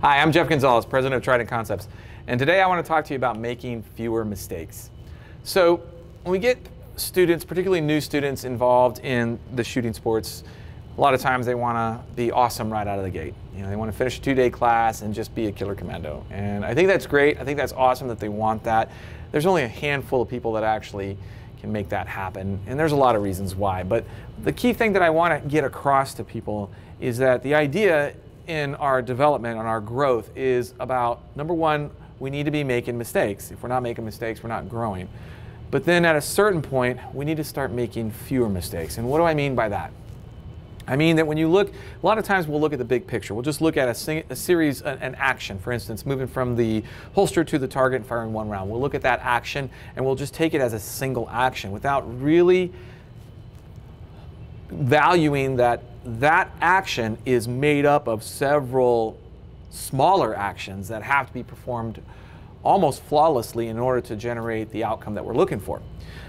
Hi, I'm Jeff Gonzalez, president of Trident Concepts, and today I want to talk to you about making fewer mistakes. So when we get students, particularly new students, involved in the shooting sports, a lot of times they want to be awesome right out of the gate. You know, they want to finish a 2-day class and just be a killer commando. And I think that's great. I think that's awesome that they want that. There's only a handful of people that actually can make that happen, and there's a lot of reasons why. But the key thing that I want to get across to people is that the idea in our development and our growth is about, number one, we need to be making mistakes. If we're not making mistakes, we're not growing. But then at a certain point, we need to start making fewer mistakes. And what do I mean by that? I mean that when you look, a lot of times we'll look at the big picture. We'll just look at a series, an action, for instance, moving from the holster to the target and firing one round. We'll look at that action and we'll just take it as a single action without really valuing that that action is made up of several smaller actions that have to be performed almost flawlessly in order to generate the outcome that we're looking for.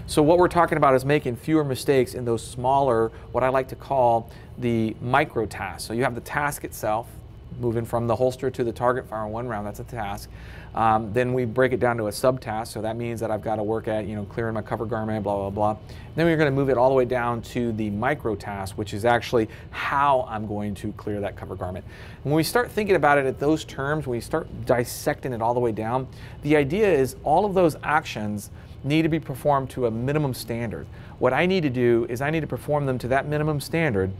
So what we're talking about is making fewer mistakes in those smaller, what I like to call the micro tasks. So you have the task itself, moving from the holster to the target, firing one round, that's a task. Then we break it down to a subtask, so that means that I've got to work at, clearing my cover garment, blah, blah, blah. Then we're going to move it all the way down to the micro task, which is actually how I'm going to clear that cover garment. When we start thinking about it at those terms, when we start dissecting it all the way down, the idea is all of those actions need to be performed to a minimum standard. What I need to do is I need to perform them to that minimum standard,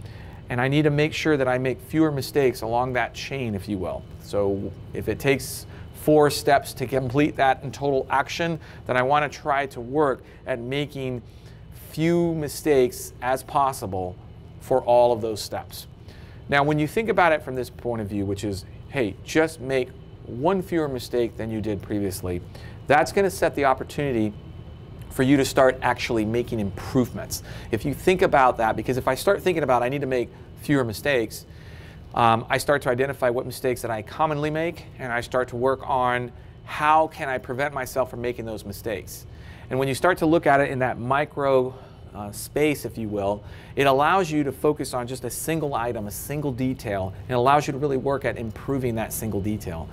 and I need to make sure that I make fewer mistakes along that chain, if you will. So if it takes 4 steps to complete that in total action, then I want to try to work at making few mistakes as possible for all of those steps. Now, when you think about it from this point of view, which is, hey, just make one fewer mistake than you did previously, that's going to set the opportunity for you to start actually making improvements. If you think about that, because if I start thinking about I need to make fewer mistakes, I start to identify what mistakes that I commonly make, and I start to work on how can I prevent myself from making those mistakes. And when you start to look at it in that micro space, if you will, it allows you to focus on just a single item, a single detail, and it allows you to really work at improving that single detail.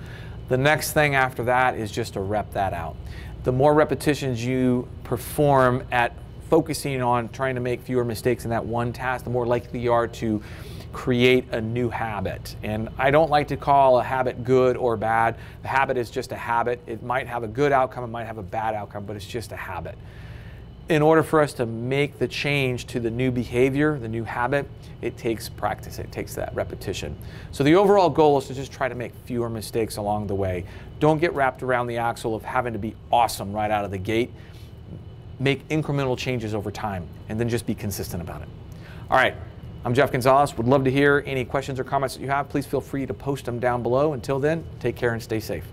The next thing after that is just to rep that out. The more repetitions you perform at focusing on trying to make fewer mistakes in that one task, the more likely you are to create a new habit. And I don't like to call a habit good or bad. The habit is just a habit. It might have a good outcome, it might have a bad outcome, but it's just a habit. In order for us to make the change to the new behavior, the new habit, it takes practice, it takes that repetition. So the overall goal is to just try to make fewer mistakes along the way. Don't get wrapped around the axle of having to be awesome right out of the gate. Make incremental changes over time and then just be consistent about it. All right, I'm Jeff Gonzalez. Would love to hear any questions or comments that you have. Please feel free to post them down below. Until then, take care and stay safe.